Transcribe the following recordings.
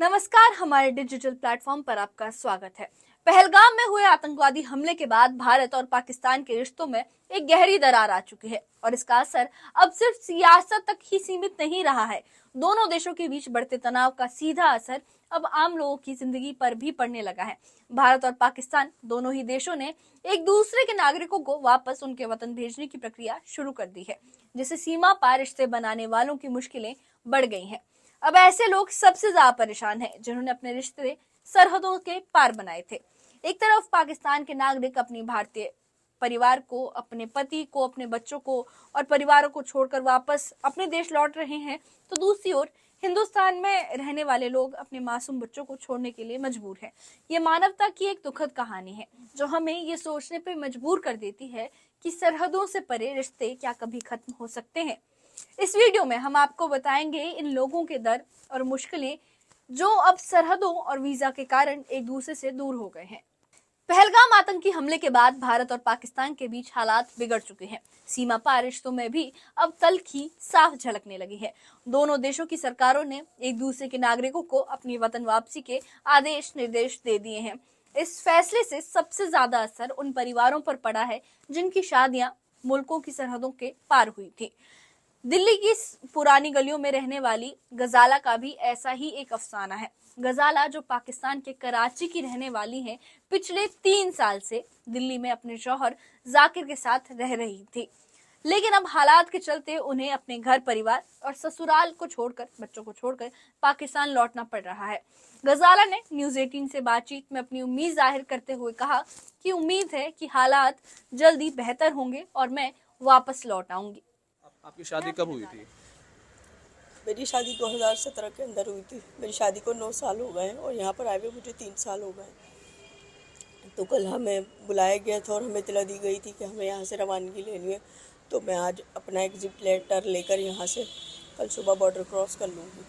नमस्कार, हमारे digital platform पर आपका स्वागत है। पहलगाम में हुए आतंकवादी हमले के बाद भारत और पाकिस्तान के रिश्तों में एक गहरी दरार आ चुकी है और इसका असर अब सिर्फ सियासत तक ही सीमित नहीं रहा है। दोनों देशों के बीच बढ़ते तनाव का सीधा असर अब आम लोगों की जिंदगी पर भी पड़ने लगा है। भारत और पाकिस्तान दोनों ही देशों ने एक दूसरे के नागरिकों को वापस उनके वतन भेजने की प्रक्रिया शुरू कर दी है, जिससे सीमा पार रिश्ते बनाने वालों की मुश्किलें बढ़ गई हैं। अब ऐसे लोग सबसे ज्यादा परेशान हैं जिन्होंने अपने रिश्ते सरहदों के पार बनाए थे। एक तरफ पाकिस्तान के नागरिक अपनी भारतीय परिवार को, अपने पति को, अपने बच्चों को और परिवारों को छोड़कर वापस अपने देश लौट रहे हैं, तो दूसरी ओर हिंदुस्तान में रहने वाले लोग अपने मासूम बच्चों को छोड़ने के लिए मजबूर हैं। ये मानवता की एक दुखद कहानी है जो हमें ये सोचने पर मजबूर कर देती है कि सरहदों से परे रिश्ते क्या कभी खत्म हो सकते हैं। इस वीडियो में हम आपको बताएंगे इन लोगों के दर्द और मुश्किलें जो अब सरहदों और वीजा के कारण एक दूसरे से दूर हो गए हैं। पहलगाम आतंकी हमले के बाद भारत और पाकिस्तान के बीच हालात बिगड़ चुके हैं। सीमा पार रिश्तों में भी अब तल्खी साफ झलकने लगी है। दोनों देशों की सरकारों ने एक दूसरे के नागरिकों को अपनी वतन वापसी के आदेश निर्देश दे दिए हैं। इस फैसले से सबसे ज्यादा असर उन परिवारों पर पड़ा है जिनकी शादियां मुल्कों की सरहदों के पार हुई थी। दिल्ली की पुरानी गलियों में रहने वाली गजाला का भी ऐसा ही एक अफसाना है। गजाला, जो पाकिस्तान के कराची की रहने वाली हैं, पिछले 3 साल से दिल्ली में अपने शौहर जाकिर के साथ रह रही थी, लेकिन अब हालात के चलते उन्हें अपने घर परिवार और ससुराल को छोड़कर, बच्चों को छोड़कर पाकिस्तान लौटना पड़ रहा है। गजाला ने न्यूज 18 से बातचीत में अपनी उम्मीद जाहिर करते हुए कहा कि उम्मीद है कि हालात जल्दी बेहतर होंगे और मैं वापस लौट आऊंगी। आपकी शादी कब हुई थी? मेरी शादी 2017 के अंदर हुई थी। मेरी शादी को 9 साल हो गए हैं और यहाँ पर आए हुए मुझे 3 साल हो गए। तो कल हमें बुलाया गया था और हमें इतला दी गई थी कि हमें यहाँ से रवानगी लेनी है। तो मैं आज अपना एग्जिट लेटर लेकर यहाँ से कल सुबह बॉर्डर क्रॉस कर लूँगी।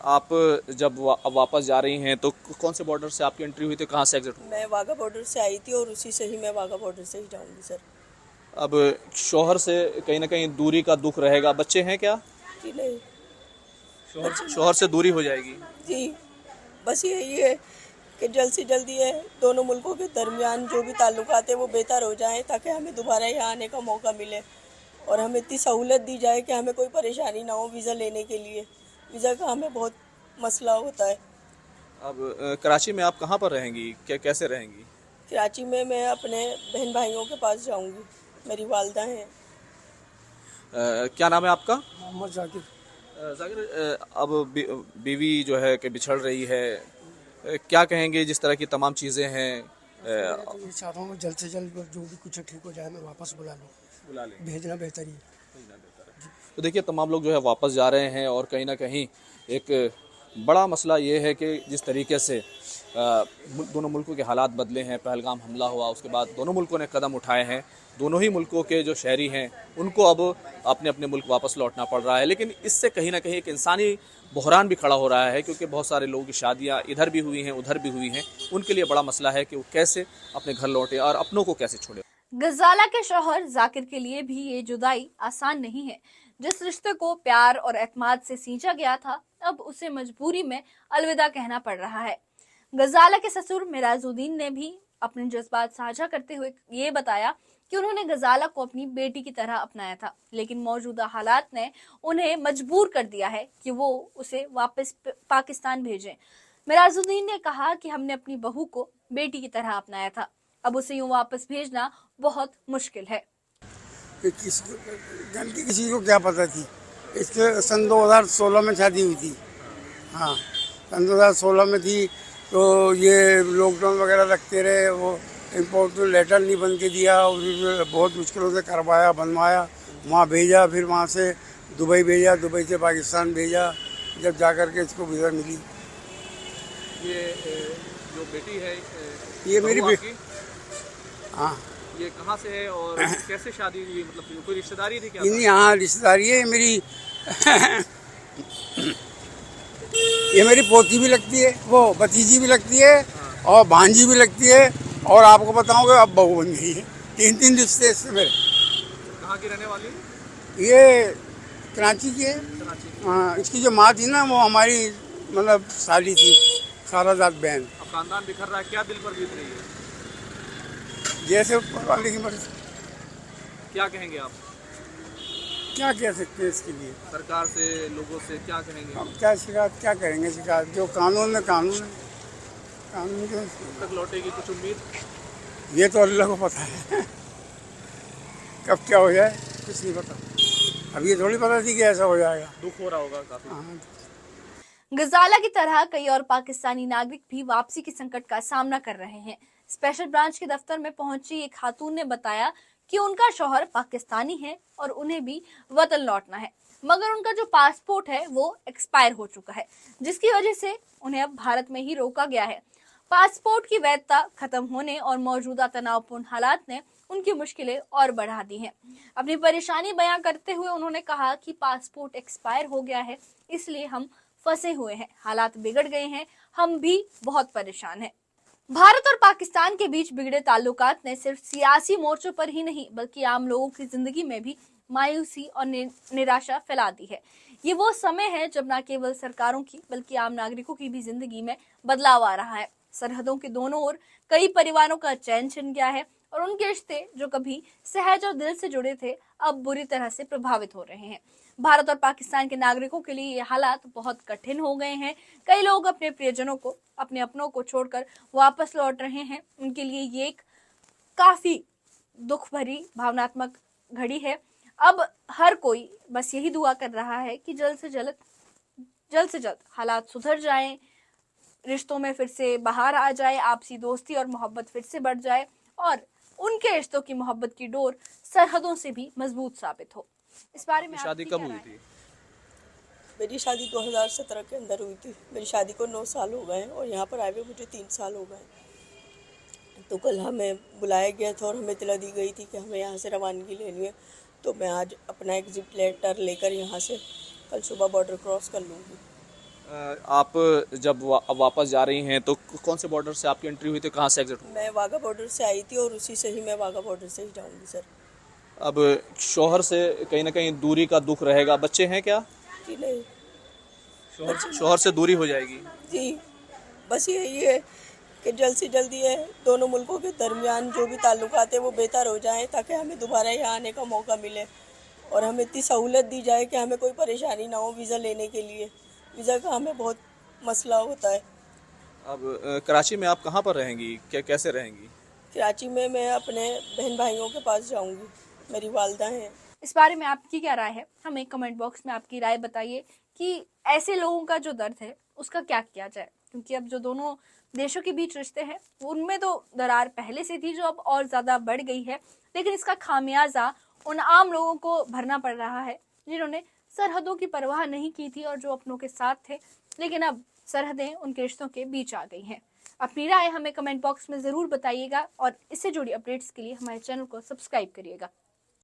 आप जब वापस जा रही हैं तो कौन से बॉर्डर से आपकी एंट्री हुई थी, कहाँ से एग्जिट हुई? मैं वाघा बॉर्डर से आई थी और उसी से ही मैं वाघा बॉर्डर से ही जाऊँगी सर। अब शौहर से कहीं ना कहीं दूरी का दुख रहेगा। बच्चे हैं क्या? जी नहीं, शौहर से दूरी हो जाएगी। जी बस यही है कि जल्द से जल्द ये दोनों मुल्कों के दरमियान जो भी ताल्लुकात है वो बेहतर हो जाएं ताकि हमें दोबारा यहाँ आने का मौका मिले और हमें इतनी सहूलत दी जाए कि हमें कोई परेशानी ना हो वीज़ा लेने के लिए। वीज़ा का हमें बहुत मसला होता है। अब कराची में आप कहाँ पर रहेंगी, कैसे रहेंगी? कराची में मैं अपने बहन भाइयों के पास जाऊँगी। मेरी वालदा हैं। क्या नाम है आपका? मोहम्मद जाकिर। जाकिर, अब बीवी जो है कि बिछड़ रही है, क्या कहेंगे? जिस तरह की तमाम चीज़ें हैं, तो ये चाहता हूँ जल्द से जल्द जो भी कुछ ठीक हो जाए मैं वापस बुला लें, भेजना बेहतर ही। तो देखिए, तमाम लोग जो है वापस जा रहे हैं और कहीं ना कहीं एक बड़ा मसला ये है कि जिस तरीके से दोनों मुल्कों के हालात बदले हैं। पहलगाम हमला हुआ, उसके बाद दोनों मुल्कों ने कदम उठाए हैं। दोनों ही मुल्कों के जो शहरी हैं उनको अब अपने अपने मुल्क वापस लौटना पड़ रहा है, लेकिन इससे कहीं ना कहीं एक इंसानी बहरान भी खड़ा हो रहा है, क्योंकि बहुत सारे लोगों की शादियां इधर भी हुई हैं, उधर भी हुई हैं। उनके लिए बड़ा मसला है कि वो कैसे अपने घर लौटे और अपनों को कैसे छोड़े। गजाला के शौहर जाकिर के लिए भी ये जुदाई आसान नहीं है। जिस रिश्ते को प्यार और एतमाद से सींचा गया था, अब उसे मजबूरी में अलविदा कहना पड़ रहा है। गजाला के ससुर मिराजुद्दीन ने भी अपने जज्बात साझा करते हुए ये बताया कि उन्होंने गजाला को अपनी बेटी की तरह अपनाया था, लेकिन मौजूदा हालात ने उन्हें मजबूर कर दिया है कि वो उसे वापस पाकिस्तान भेजें। मिराजुद्दीन ने कहा कि हमने अपनी बहू को बेटी की तरह अपनाया था, अब उसे यूं वापस भेजना बहुत मुश्किल है। गलती किसी को क्या पता थी। इसके सन 2016 में शादी हुई थी। हाँ, सन 2016 में थी। तो ये लॉकडाउन वगैरह रखते रहे, वो इम्पोर्ट लेटर नहीं बन के दिया, बहुत मुश्किलों से करवाया, बनवाया, वहाँ भेजा, फिर वहाँ से दुबई भेजा, दुबई से पाकिस्तान भेजा, जब जाकर के इसको वीज़ा मिली। ये जो बेटी है, ये मेरी बेटी। हाँ, ये कहाँ से है और कैसे शादी हुई? मतलब कोई रिश्तेदारी थी क्या? हाँ, रिश्तेदारी है मेरी। ये मेरी पोती भी लगती है, वो भतीजी भी लगती है और भांजी भी लगती है, और आपको बताऊंगा अब बहू बन गई है। 3 रिश्ते इससे मेरे। कहाँ की रहने वाली? ये कराची की है। हाँ, इसकी जो माँ थी ना, वो हमारी मतलब साली थी, सारा जात बहन। अब खानदान बिखर रहा है, क्या दिल पर बीत रही है? जैसे ऊपर वाले की मर्जी। क्या कहेंगे आप क्या कह सकते हैं इसके लिए? सरकार से, लोगों से क्या कहेंगे? अब क्या शिकायत, क्या करेंगे शिकायत? जो कानून है कानून है, कानून के कब तक लौटेगी कुछ उम्मीद? ये तो अल्लाह को पता है। कब क्या हो जाए कुछ नहीं पता। अब ये थोड़ी पता थी कि ऐसा हो जाएगा। दुख हो रहा होगा काफी। हाँ। गजाला की तरह कई और पाकिस्तानी नागरिक भी वापसी के संकट का सामना कर रहे हैं। स्पेशल ब्रांच के दफ्तर में पहुंची एक खातून ने बताया कि उनका शौहर पाकिस्तानी है और उन्हें भी वतन लौटना है, मगर उनका जो पासपोर्ट है वो एक्सपायर हो चुका है, जिसकी वजह से उन्हें अब भारत में ही रोका गया है। पासपोर्ट की वैधता खत्म होने और मौजूदा तनावपूर्ण हालात ने उनकी मुश्किलें और बढ़ा दी हैं। अपनी परेशानी बयां करते हुए उन्होंने कहा कि पासपोर्ट एक्सपायर हो गया है, इसलिए हम फंसे हुए हैं, हालात बिगड़ गए हैं, हम भी बहुत परेशान हैं। भारत और पाकिस्तान के बीच बिगड़े ताल्लुकात ने सिर्फ सियासी मोर्चों पर ही नहीं बल्कि आम लोगों की जिंदगी में भी मायूसी और निराशा फैला दी है। ये वो समय है जब न केवल सरकारों की बल्कि आम नागरिकों की भी जिंदगी में बदलाव आ रहा है। सरहदों के दोनों ओर कई परिवारों का चैन छिन गया है और उनके रिश्ते जो कभी सहज और दिल से जुड़े थे अब बुरी तरह से प्रभावित हो रहे हैं। भारत और पाकिस्तान के नागरिकों के लिए ये हालात बहुत कठिन हो गए हैं। कई लोग अपने प्रियजनों को, अपने अपनों को छोड़कर वापस लौट रहे हैं। उनके लिए ये एक काफी दुख भरी भावनात्मक घड़ी है। अब हर कोई बस यही दुआ कर रहा है कि जल्द से जल्द हालात सुधर जाएं, रिश्तों में फिर से बहार आ जाए, आपसी दोस्ती और मोहब्बत फिर से बढ़ जाए और उनके रिश्तों की मोहब्बत की डोर सरहदों से भी मजबूत साबित हो। इस बारे में शादी कब हुई थी? मेरी शादी 2017 के अंदर हुई थी। मेरी शादी को 9 साल हो गए हैं और यहाँ पर आए हुए मुझे 3 साल हो गए। तो कल हमें बुलाया गया था और हमें इत्तला दी गई थी कि हमें यहाँ से रवानगी लेनी है। तो मैं आज अपना एग्जिट लेटर लेकर यहाँ से कल सुबह बॉर्डर क्रॉस कर लूँगी। आप जब वापस जा रही हैं तो कौन से बॉर्डर से आपकी एंट्री हुई थी, कहाँ से एग्जिट हुई? मैं वाघा बॉर्डर से आई थी और उसी से ही मैं वाघा बॉर्डर से ही जाऊँगी सर। अब शौहर से कहीं ना कहीं दूरी का दुख रहेगा। बच्चे हैं क्या? जी नहीं। शौहर से दूरी हो जाएगी। जी बस यही है कि जल्द से जल्द ये दोनों मुल्कों के दरमियान जो भी ताल्लुकात है वो बेहतर हो जाएं ताकि हमें दोबारा यहाँ आने का मौका मिले और हमें इतनी सहूलत दी जाए कि हमें कोई परेशानी ना हो वीज़ा लेने के लिए। वीज़ा का हमें बहुत मसला होता है। अब कराची में आप कहाँ पर रहेंगी, कैसे रहेंगी? कराची में मैं अपने बहन भाइयों के पास जाऊँगी, मेरी वालदा हैं। इस बारे में आपकी क्या राय है? हमें कमेंट बॉक्स में आपकी राय बताइए कि ऐसे लोगों का जो दर्द है उसका क्या किया जाए, क्योंकि अब जो दोनों देशों के बीच रिश्ते हैं उनमें तो दरार पहले से थी जो अब और ज्यादा बढ़ गई है, लेकिन इसका खामियाजा उन आम लोगों को भरना पड़ रहा है जिन्होंने सरहदों की परवाह नहीं की थी और जो अपनों के साथ थे, लेकिन अब सरहदें उनके रिश्तों के बीच आ गई हैं। अपनी राय हमें कमेंट बॉक्स में जरूर बताइएगा और इससे जुड़ी अपडेट्स के लिए हमारे चैनल को सब्सक्राइब करिएगा।